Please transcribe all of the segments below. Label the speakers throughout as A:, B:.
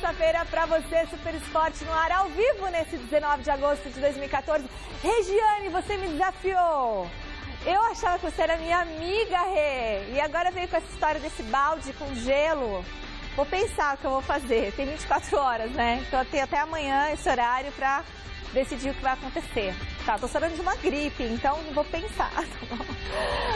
A: terça-feira para você, Super Esporte no ar, ao vivo nesse 19 de agosto de 2014. Regiane, você me desafiou. Eu achava que você era minha amiga, Rê. E agora veio com essa história desse balde com gelo. Vou pensar o que eu vou fazer. Tem 24 horas, né? Então eu tenho até amanhã esse horário para decidir o que vai acontecer. Tá, tô chorando de uma gripe, então vou pensar.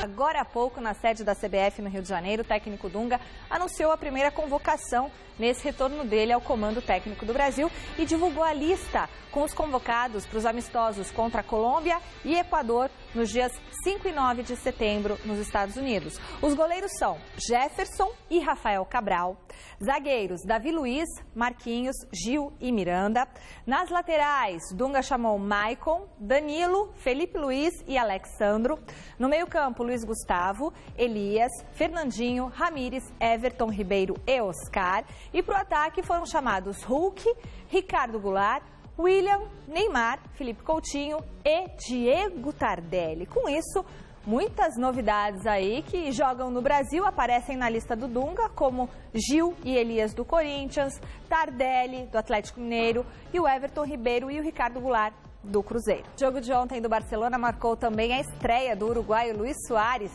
A: Agora há pouco, na sede da CBF no Rio de Janeiro, o técnico Dunga anunciou a primeira convocação nesse retorno dele ao comando técnico do Brasil e divulgou a lista com os convocados para os amistosos contra a Colômbia e Equador nos dias 5 e 9 de setembro nos Estados Unidos. Os goleiros são Jefferson e Rafael Cabral, zagueiros Davi Luiz, Marquinhos, Gil e Miranda. Nas laterais, Dunga chamou Maicon, Danilo, Felipe Luiz e Alexandro. No meio-campo, Luiz Gustavo, Elias, Fernandinho, Ramires, Everton Ribeiro e Oscar. E para o ataque foram chamados Hulk, Ricardo Goulart, William, Neymar, Felipe Coutinho e Diego Tardelli. Com isso, muitas novidades aí que jogam no Brasil aparecem na lista do Dunga, como Gil e Elias do Corinthians, Tardelli do Atlético Mineiro e o Everton Ribeiro e o Ricardo Goulart do Cruzeiro. O jogo de ontem do Barcelona marcou também a estreia do uruguaio Luis Suárez,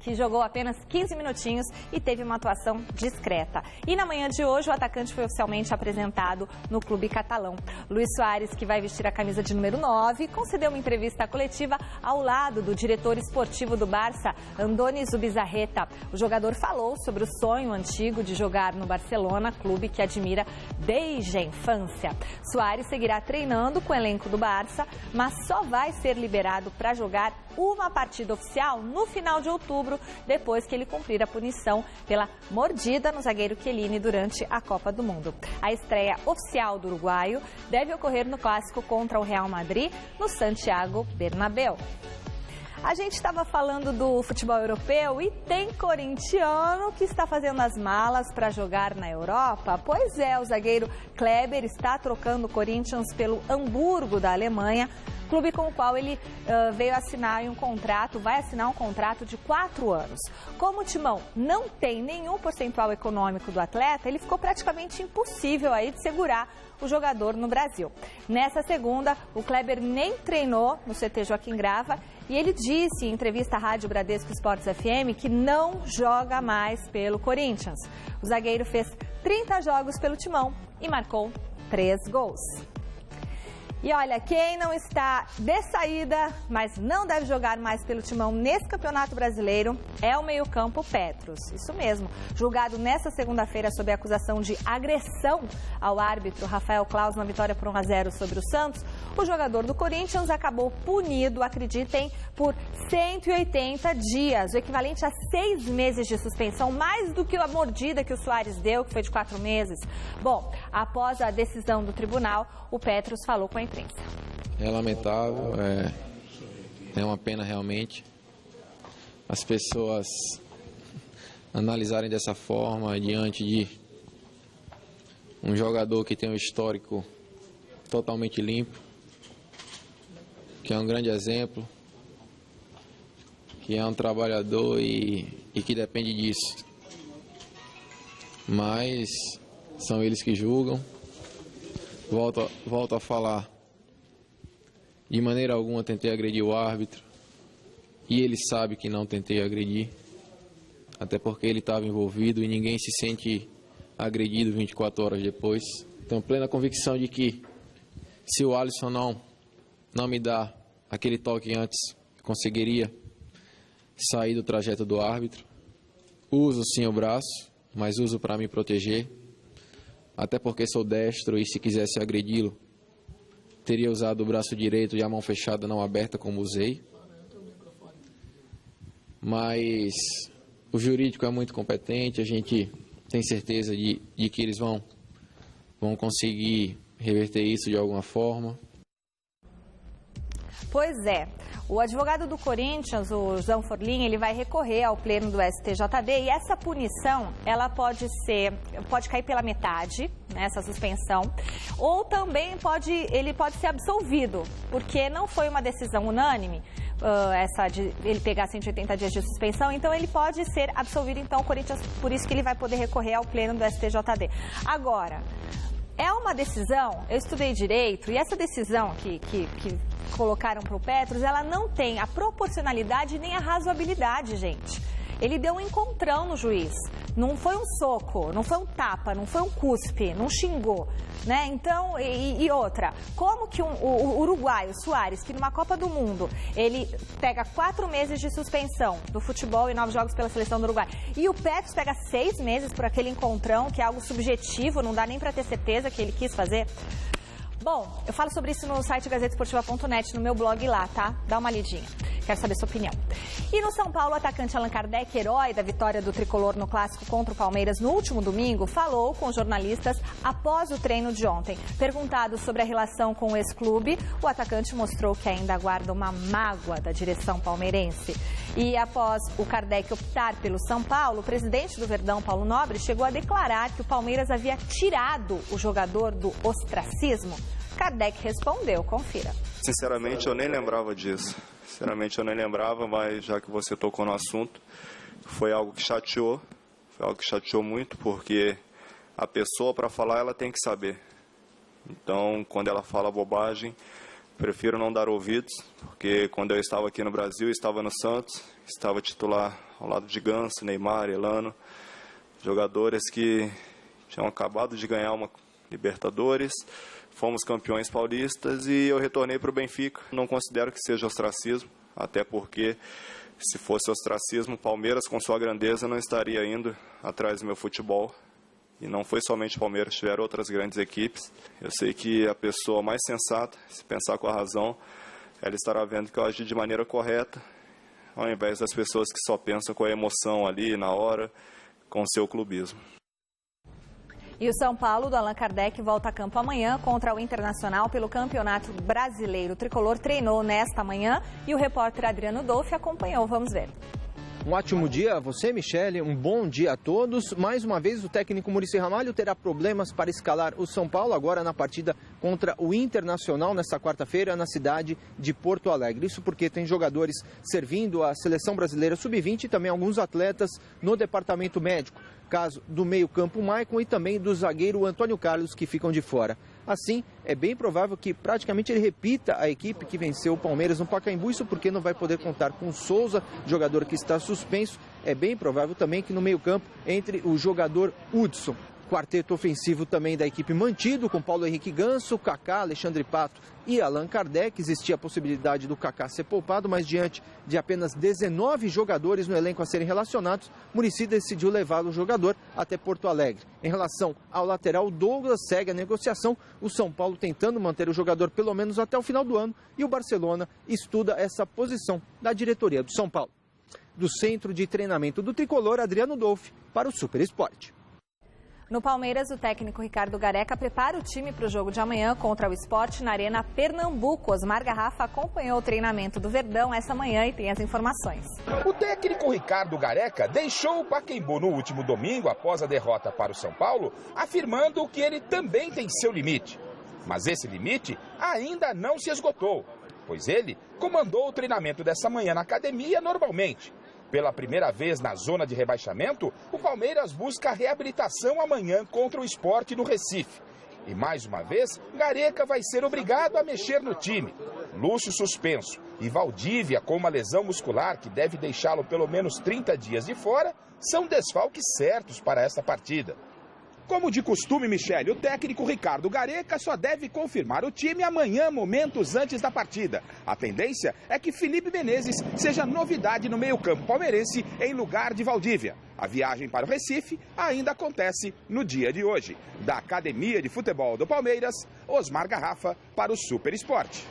A: que jogou apenas 15 minutinhos e teve uma atuação discreta. E na manhã de hoje, o atacante foi oficialmente apresentado no clube catalão. Luis Suárez, que vai vestir a camisa de número 9, concedeu uma entrevista coletiva ao lado do diretor esportivo do Barça, Andoni Zubizarreta. O jogador falou sobre o sonho antigo de jogar no Barcelona, clube que admira desde a infância. Suárez seguirá treinando com o elenco do Barça, mas só vai ser liberado para jogar uma partida oficial no final de outubro, depois que ele cumprir a punição pela mordida no zagueiro Chiellini durante a Copa do Mundo. A estreia oficial do uruguaio deve ocorrer no clássico contra o Real Madrid, no Santiago Bernabéu. A gente estava falando do futebol europeu e tem corintiano que está fazendo as malas para jogar na Europa. Pois é, o zagueiro Kleber está trocando o Corinthians pelo Hamburgo da Alemanha, clube com o qual ele veio assinar vai assinar um contrato de 4 anos. Como o Timão não tem nenhum percentual econômico do atleta, ele ficou praticamente impossível aí de segurar o jogador no Brasil. Nessa segunda, o Kleber nem treinou no CT Joaquim Grava e ele disse em entrevista à Rádio Bradesco Esportes FM que não joga mais pelo Corinthians. O zagueiro fez 30 jogos pelo Timão e marcou 3 gols. E olha, quem não está de saída, mas não deve jogar mais pelo Timão nesse Campeonato Brasileiro, é o meio-campo Petros. Isso mesmo. Julgado nesta segunda-feira sob a acusação de agressão ao árbitro Rafael Claus na vitória por 1-0 sobre o Santos, o jogador do Corinthians acabou punido, acreditem, por 180 dias, o equivalente a 6 meses de suspensão, mais do que a mordida que o Suárez deu, que foi de 4 meses. Bom, após a decisão do tribunal, o Petros falou com a imprensa.
B: É lamentável, é uma pena realmente as pessoas analisarem dessa forma diante de um jogador que tem um histórico totalmente limpo, que é um grande exemplo, que é um trabalhador e que depende disso. Mas são eles que julgam. Volto a falar. De maneira alguma tentei agredir o árbitro e ele sabe que não tentei agredir, até porque ele estava envolvido e ninguém se sente agredido 24 horas depois. Tenho plena convicção de que se o Alisson não me dá aquele toque antes, conseguiria sair do trajeto do árbitro. Uso sim o braço, mas uso para me proteger, até porque sou destro e se quisesse agredi-lo, teria usado o braço direito e a mão fechada, não aberta, como usei. Mas o jurídico é muito competente, a gente tem certeza de que eles vão conseguir reverter isso de alguma forma.
A: Pois é, o advogado do Corinthians, o João Forlin, ele vai recorrer ao pleno do STJD e essa punição, ela pode cair pela metade, né, essa suspensão, ou também ele pode ser absolvido, porque não foi uma decisão unânime, essa de ele pegar 180 dias de suspensão, então ele pode ser absolvido, então o Corinthians, por isso que ele vai poder recorrer ao pleno do STJD. Agora, é uma decisão, eu estudei direito, e essa decisão que colocaram para o Petros, ela não tem a proporcionalidade nem a razoabilidade, gente. Ele deu um encontrão no juiz, não foi um soco, não foi um tapa, não foi um cuspe, não xingou, né? Então, e outra, como que o uruguaio, Soares, que numa Copa do Mundo, ele pega 4 meses de suspensão do futebol e 9 jogos pela seleção do Uruguai, e o Petros pega 6 meses por aquele encontrão, que é algo subjetivo, não dá nem para ter certeza que ele quis fazer. Bom, eu falo sobre isso no site gazetesportiva.net, no meu blog lá, tá? Dá uma lidinha. Quero saber sua opinião. E no São Paulo, o atacante Allan Kardec, herói da vitória do tricolor no clássico contra o Palmeiras no último domingo, falou com jornalistas após o treino de ontem. Perguntado sobre a relação com o ex-clube, o atacante mostrou que ainda guarda uma mágoa da direção palmeirense. E após o Kardec optar pelo São Paulo, o presidente do Verdão, Paulo Nobre, chegou a declarar que o Palmeiras havia tirado o jogador do ostracismo. Kardec respondeu, confira.
C: Sinceramente, eu nem lembrava disso. Sinceramente, eu nem lembrava, mas já que você tocou no assunto, foi algo que chateou. Foi algo que chateou muito, porque a pessoa, para falar, ela tem que saber. Então, quando ela fala bobagem, prefiro não dar ouvidos, porque quando eu estava aqui no Brasil, estava no Santos, estava titular ao lado de Ganso, Neymar, Elano, jogadores que tinham acabado de ganhar uma Libertadores, fomos campeões paulistas e eu retornei para o Benfica. Não considero que seja ostracismo, até porque se fosse ostracismo, Palmeiras com sua grandeza não estaria indo atrás do meu futebol. E não foi somente Palmeiras, tiveram outras grandes equipes. Eu sei que a pessoa mais sensata, se pensar com a razão, ela estará vendo que eu agi de maneira correta, ao invés das pessoas que só pensam com a emoção ali, na hora, com o seu clubismo.
A: E o São Paulo, do Allan Kardec, volta a campo amanhã contra o Internacional pelo Campeonato Brasileiro. O tricolor treinou nesta manhã e o repórter Adriano Dolfi acompanhou. Vamos ver.
D: Um ótimo dia a você, Michele. Um bom dia a todos. Mais uma vez, o técnico Muricy Ramalho terá problemas para escalar o São Paulo agora na partida contra o Internacional nesta quarta-feira na cidade de Porto Alegre. Isso porque tem jogadores servindo a Seleção Brasileira Sub-20 e também alguns atletas no departamento médico. Caso do meio-campo Maicon e também do zagueiro Antônio Carlos, que ficam de fora. Assim, é bem provável que praticamente ele repita a equipe que venceu o Palmeiras no Pacaembu, isso porque não vai poder contar com o Souza, jogador que está suspenso. É bem provável também que no meio-campo entre o jogador Hudson. Quarteto ofensivo também da equipe mantido, com Paulo Henrique Ganso, Kaká, Alexandre Pato e Allan Kardec. Existia a possibilidade do Kaká ser poupado, mas diante de apenas 19 jogadores no elenco a serem relacionados, Muricy decidiu levá-lo o jogador até Porto Alegre. Em relação ao lateral Douglas, segue a negociação, o São Paulo tentando manter o jogador pelo menos até o final do ano, e o Barcelona estuda essa posição da diretoria do São Paulo. Do Centro de Treinamento do Tricolor, Adriano Dolfi, para o Super Esporte.
A: No Palmeiras, o técnico Ricardo Gareca prepara o time para o jogo de amanhã contra o Sport na Arena Pernambuco. Osmar Garrafa acompanhou o treinamento do Verdão essa manhã e tem as informações.
E: O técnico Ricardo Gareca deixou o Pacaembu no último domingo após a derrota para o São Paulo, afirmando que ele também tem seu limite. Mas esse limite ainda não se esgotou, pois ele comandou o treinamento dessa manhã na academia normalmente. Pela primeira vez na zona de rebaixamento, o Palmeiras busca a reabilitação amanhã contra o Sport no Recife. E mais uma vez, Gareca vai ser obrigado a mexer no time. Lúcio suspenso e Valdívia com uma lesão muscular que deve deixá-lo pelo menos 30 dias de fora, são desfalques certos para esta partida. Como de costume, Michele, o técnico Ricardo Gareca só deve confirmar o time amanhã, momentos antes da partida. A tendência é que Felipe Menezes seja novidade no meio-campo palmeirense em lugar de Valdívia. A viagem para o Recife ainda acontece no dia de hoje. Da Academia de Futebol do Palmeiras, Osmar Garrafa para o Super Esporte.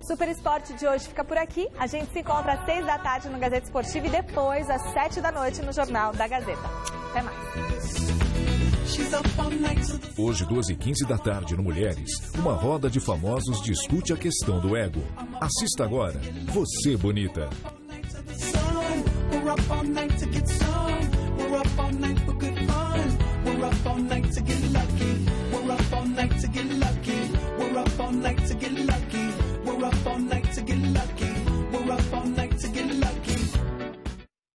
A: Super Esporte de hoje fica por aqui. A gente se encontra às 6 da tarde no Gazeta Esportiva e depois às 7 da noite no Jornal da Gazeta. Até mais.
F: Hoje, 2h15 da tarde no Mulheres, uma roda de famosos discute a questão do ego. Assista agora, Você Bonita. We're up all night to get some. We're up all night for good fun. We're up all night to get lucky.